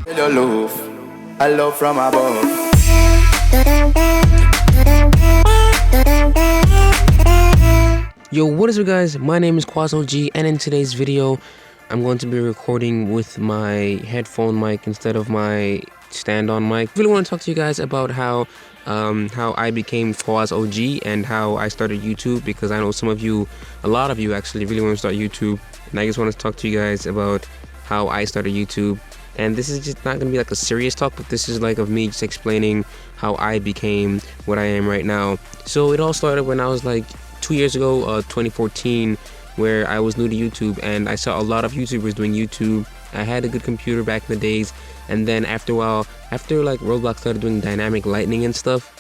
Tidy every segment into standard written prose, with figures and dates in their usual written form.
Your love, a love from above. Yo, what is up guys? My name is QuazOG, and in today's video I'm going to be recording with my headphone mic instead of my stand-on mic. I really want to talk to you guys about how I became QuazOG and how I started YouTube, because I know some of you, a lot of you actually really want to start YouTube, and I just want to talk to you guys about how I started YouTube. And this is just not going to be like a serious talk, but this is like of me just explaining how I became what I am right now. So it all started when I was like 2 years ago, 2014, where I was new to YouTube and I saw a lot of YouTubers doing YouTube. I had a good computer back in the days, and then after a while, after like Roblox started doing dynamic lighting and stuff,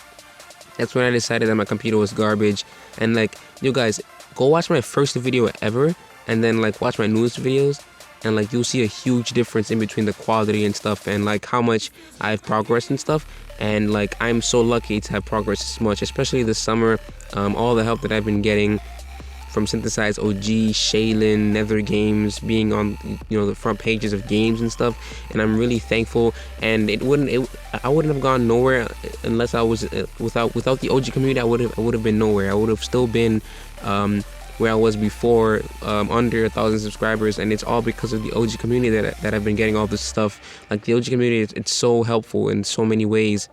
that's when I decided that my computer was garbage. And like, you guys, go watch my first video ever and then like watch my newest videos, and like you'll see a huge difference in between the quality and stuff, and like how much I've progressed and stuff. And like, I'm so lucky to have progressed this much, especially this summer. All the help that I've been getting from Synthesize OG, Shaylin, Nether Games, being on, you know, the front pages of games and stuff, and I'm really thankful. And I wouldn't have gone nowhere unless I was without the OG community. I would have been nowhere. I would have still been where I was before, under 1,000 subscribers, and it's all because of the OG community that I've been getting all this stuff. Like, the OG community, it's so helpful in so many ways.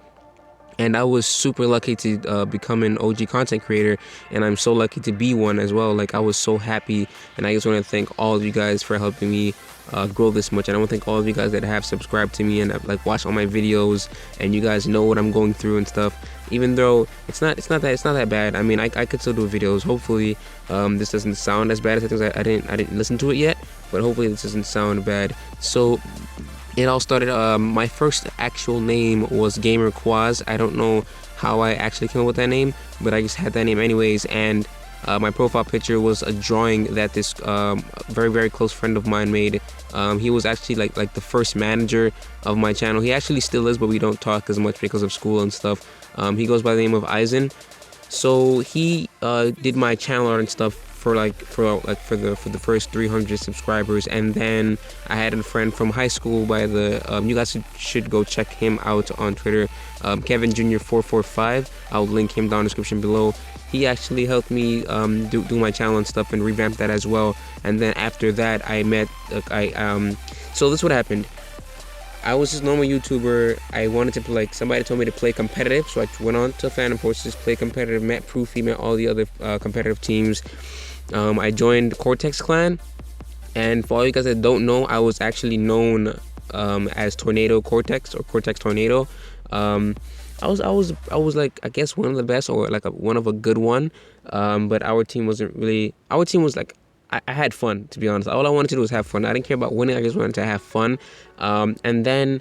And I was super lucky to become an OG content creator, and I'm so lucky to be one as well. Like, I was so happy, and I just want to thank all of you guys for helping me grow this much. And I want to thank all of you guys that have subscribed to me and have, like, watched all my videos, and you guys know what I'm going through and stuff. Even though it's not that bad. I mean, I could still do videos. Hopefully, this doesn't sound as bad as things. I didn't listen to it yet, but hopefully this doesn't sound bad. So it all started, my first actual name was Gamer Quaz. I don't know how I actually came up with that name, but I just had that name anyways. And my profile picture was a drawing that this very close friend of mine made. He was actually like the first manager of my channel. He actually still is, but we don't talk as much because of school and stuff. He goes by the name of Aizen. So he did my channel art and stuff for the first 300 subscribers. And then I had a friend from high school by the you guys should go check him out on Twitter, Kevin Jr. 445. I'll link him down in the description below. He actually helped me do my channel and stuff and revamp that as well. And then after that, I met so this is what happened. I was just a normal YouTuber. I wanted to play, somebody told me to play competitive, so I went on to Phantom Forces, play competitive, met Proofy, met all the other competitive teams. I joined Cortex Clan, and for all you guys that don't know, I was actually known as Tornado Cortex, or Cortex Tornado. I was like, I guess, one of the best, or like one of a good one. But our team wasn't really. Our team was like, I had fun, to be honest. All I wanted to do was have fun. I didn't care about winning. I just wanted to have fun. And then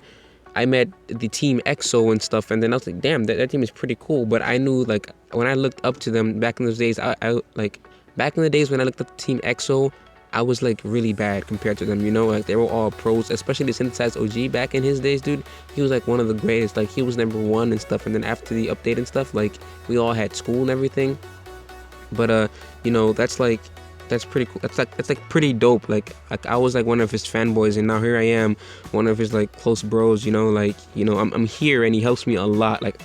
I met the team XO and stuff, and then I was like, damn, that team is pretty cool. But I knew, like, when I looked up to them back in those days, I like, back in the days when I looked up to Team XO, I was like really bad compared to them, you know. Like, they were all pros, especially the Synthesized OG back in his days, dude. He was like one of the greatest. Like, he was #1 and stuff. And then after the update and stuff, like, we all had school and everything. But you know, that's pretty cool. That's like pretty dope. Like I was like one of his fanboys, and now here I am, one of his like close bros, you know. Like, you know, I'm here, and he helps me a lot. Like,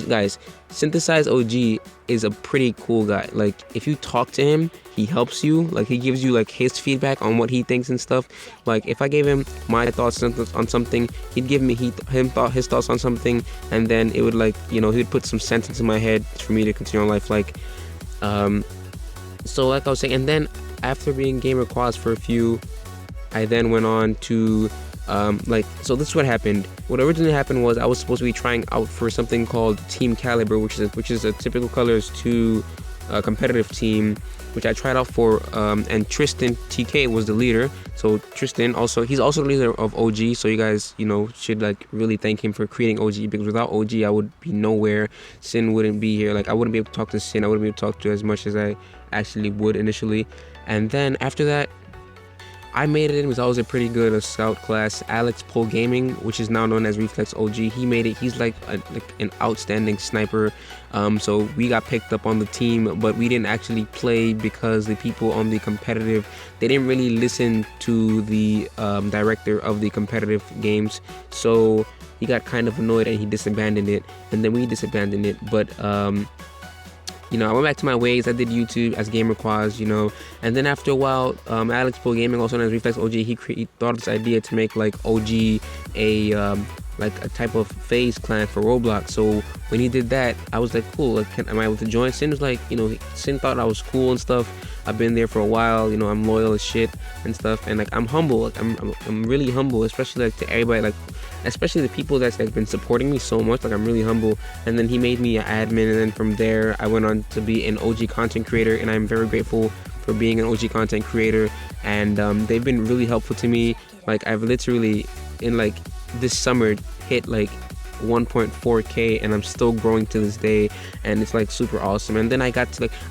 guys, Synthesize OG is a pretty cool guy. Like, if you talk to him, he helps you. Like, he gives you like his feedback on what he thinks and stuff. Like, if I gave him my thoughts on something, he'd give me his thoughts on something, and then it would, like, you know, he'd put some sense into my head for me to continue on life. Like, so like I was saying, and then after being Gamer Quaz for a few, I then went on to so this is what happened. What originally happened was I was supposed to be trying out for something called Team Caliber, which is a typical Colors 2 competitive team, which I tried out for, and Tristan TK was the leader. So Tristan, he's also the leader of OG, so you guys, you know, should like really thank him for creating OG, because without OG I would be nowhere. Sin wouldn't be here. Like, I wouldn't be able to talk to Sin. I wouldn't be able to talk to as much as I actually would initially. And then after that, I made it in because I was a pretty good scout class. Alex Pole Gaming, which is now known as Reflex OG, he made it. He's like an outstanding sniper. So we got picked up on the team, but we didn't actually play because the people on the competitive, they didn't really listen to the director of the competitive games. So he got kind of annoyed and he disabandoned it, and then we disabandoned it. But you know, I went back to my ways. I did YouTube as Gamer Quaz, you know, and then after a while, Alex Pro Gaming, also known as Reflex OG, he thought of this idea to make like OG like a type of phase clan for Roblox. So when he did that, I was like, cool, like, am I able to join? Sin was like, you know, Sin thought I was cool and stuff. I've been there for a while, you know, I'm loyal as shit and stuff, and like I'm humble, like I'm really humble, especially like to everybody, like especially the people that's like been supporting me so much. Like I'm really humble. And then he made me an admin, and then from there I went on to be an OG content creator, and I'm very grateful for being an OG content creator. And they've been really helpful to me. Like I've literally in like this summer hit like 1.4k, and I'm still growing to this day, and it's like super awesome. And then I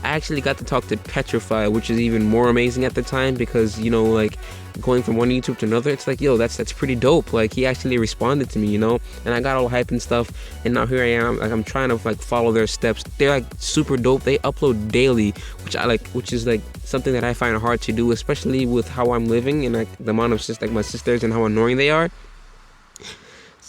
actually got to talk to Petrify, which is even more amazing at the time, because you know, like going from one YouTube to another, it's like, yo, that's pretty dope. Like he actually responded to me, you know, and I got all hype and stuff, and now here I am, like I'm trying to like follow their steps. They're like super dope. They upload daily, which I like, which is like something that I find hard to do, especially with how I'm living and like the amount of like my sisters and how annoying they are.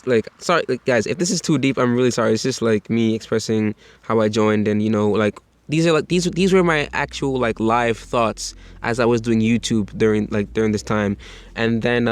Like, sorry, like, guys, if this is too deep, I'm really sorry. It's just like me expressing how I joined, and you know, like these are like these were my actual like live thoughts as I was doing YouTube during this time. And then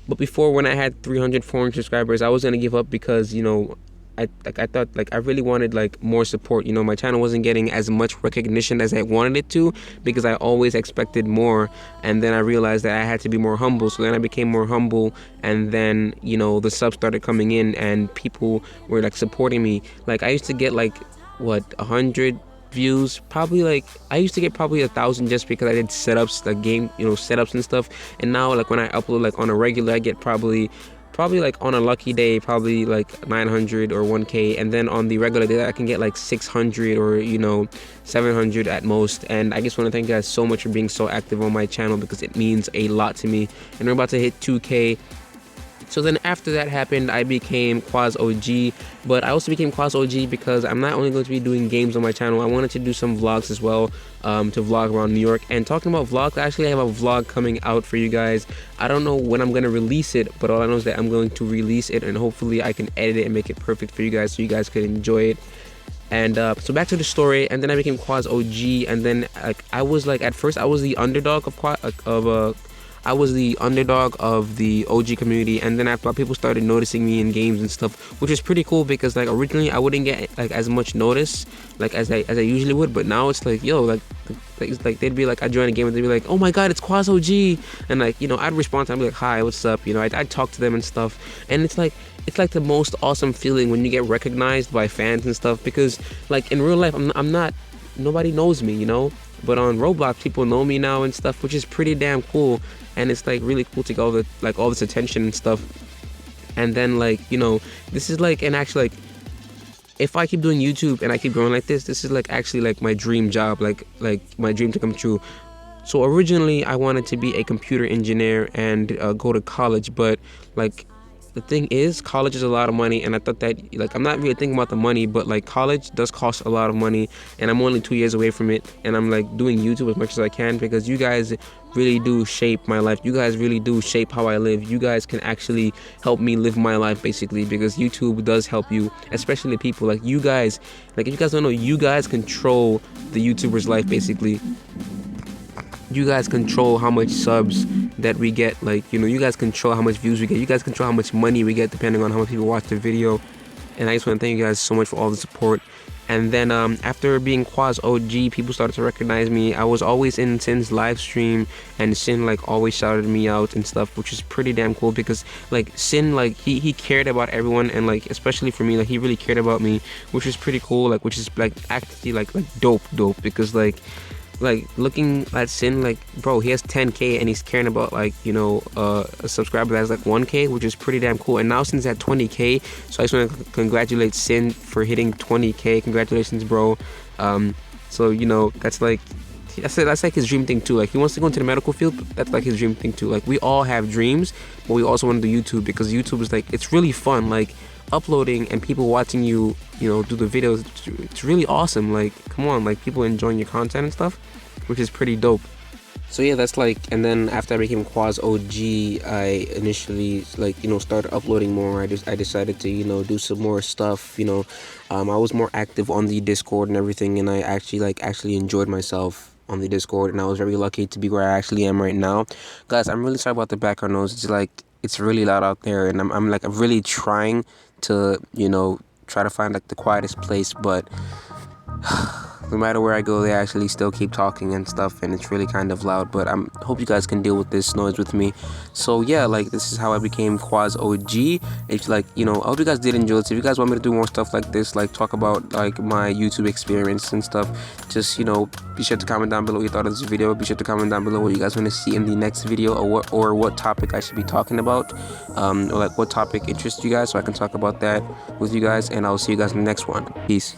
but before, when I had 300 400 subscribers, I was gonna give up because, you know, I thought like I really wanted like more support. You know, my channel wasn't getting as much recognition as I wanted it to, because I always expected more. And then I realized that I had to be more humble. So then I became more humble, and then, you know, the subs started coming in and people were like supporting me. Like I used to get like 100 views, probably like I used to get probably 1,000 just because I did setups, like game, you know, setups and stuff. And now like when I upload like on a regular, I get probably like on a lucky day probably like 900 or 1k, and then on the regular day I can get like 600 or, you know, 700 at most. And I just want to thank you guys so much for being so active on my channel, because it means a lot to me. And we're about to hit 2k. So then after that happened, I became Quaz OG, but I also became Quaz OG because I'm not only going to be doing games on my channel, I wanted to do some vlogs as well, to vlog around New York. And talking about vlogs, actually I have a vlog coming out for you guys. I don't know when I'm going to release it, but all I know is that I'm going to release it, and hopefully I can edit it and make it perfect for you guys so you guys could enjoy it. And so back to the story, and then I became Quaz OG, and then like I was like, at first I was the underdog I was the underdog of the OG community, and then after people started noticing me in games and stuff, which was pretty cool, because like originally I wouldn't get like as much notice like as I usually would, but now it's like, yo, like it's like they'd be like, I join a game and they'd be like, oh my god, it's Quaz OG, and like, you know, I'd respond to them, I'd be like, hi, what's up, you know, I'd talk to them and stuff. And it's like the most awesome feeling when you get recognized by fans and stuff, because like in real life I'm not, nobody knows me, you know, but on Roblox people know me now and stuff, which is pretty damn cool. And it's like really cool to get all this attention and stuff. And then like, you know, this is like, and actually like, if I keep doing YouTube and I keep growing like this is like actually like my dream job, like my dream to come true. So originally I wanted to be a computer engineer and go to college, but like the thing is, college is a lot of money, and I thought that, like, I'm not really thinking about the money, but like college does cost a lot of money, and I'm only 2 years away from it. And I'm like doing YouTube as much as I can, because you guys really do shape my life. You guys really do shape how I live. You guys can actually help me live my life, basically, because YouTube does help you, especially people like you guys. Like, if you guys don't know, you guys control the YouTuber's life, basically. You guys control how much subs that we get. Like, you know, you guys control how much views we get. You guys control how much money we get, depending on how much people watch the video. And I just want to thank you guys so much for all the support. And then after being Quaz OG, people started to recognize me. I was always in Sin's live stream, and Sin like always shouted me out and stuff, which is pretty damn cool, because like Sin, like he cared about everyone, and like especially for me, like he really cared about me, which is pretty cool. Like, which is like actually like dope, because like looking at Sin, like, bro, he has 10k and he's caring about, like, you know, a subscriber that has like 1k, which is pretty damn cool. And now Sin's at 20k, so I just want to congratulate Sin for hitting 20k. Congratulations, bro. So, you know, that's like, that's like his dream thing too. Like he wants to go into the medical field, but that's like his dream thing too. Like we all have dreams, but we also want to do YouTube because YouTube is like, it's really fun. Like uploading and people watching you, you know, do the videos. It's really awesome. Like come on, like people enjoying your content and stuff, which is pretty dope. So yeah, that's like, and then after I became Quaz OG, I initially like, you know, started uploading more. I decided to, you know, do some more stuff, you know. I was more active on the Discord and everything, and I actually enjoyed myself on the Discord, and I was very lucky to be where I actually am right now. Guys, I'm really sorry about the background noise. It's like, it's really loud out there, and I'm really trying to, you know, try to find like the quietest place, but no matter where I go, they actually still keep talking and stuff, and it's really kind of loud. But I hope you guys can deal with this noise with me. So yeah, like this is how I became Quaz OG. It's like, you know, I hope you guys did enjoy this. If you guys want me to do more stuff like this, like talk about like my YouTube experience and stuff, just, you know, be sure to comment down below what you thought of this video. Be sure to comment down below what you guys want to see in the next video, or what topic I should be talking about, or like what topic interests you guys, so I can talk about that with you guys. And I'll see you guys in the next one. Peace.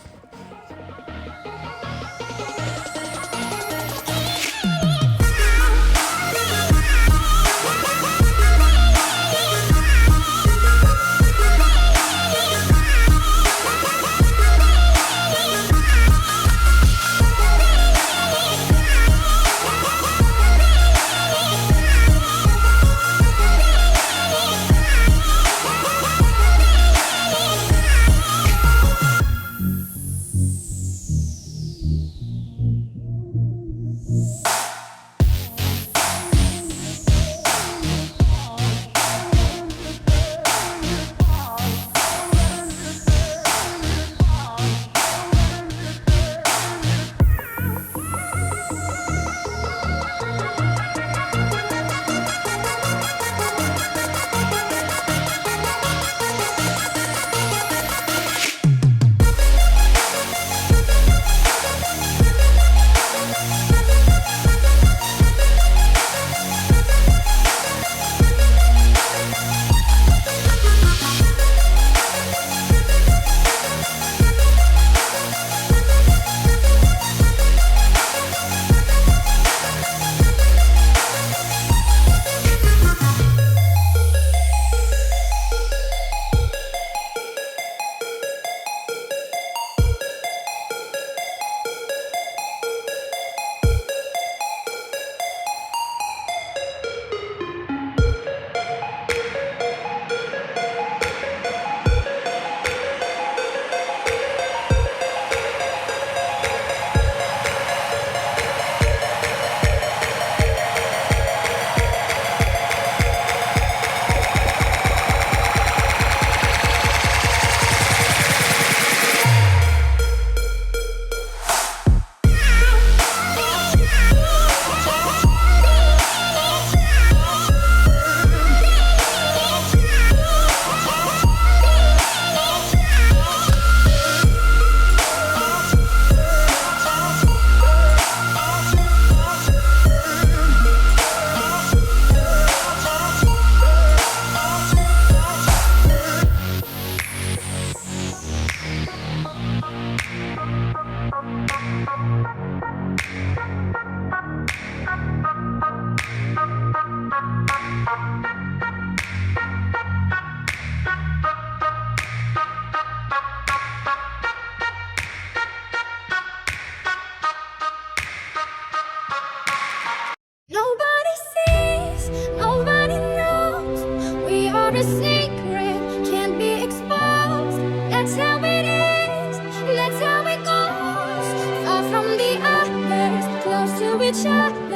Nobody sees, nobody knows. We are a secret, can't be exposed. That's how it is, that's how it goes. Far from the others, close to each other.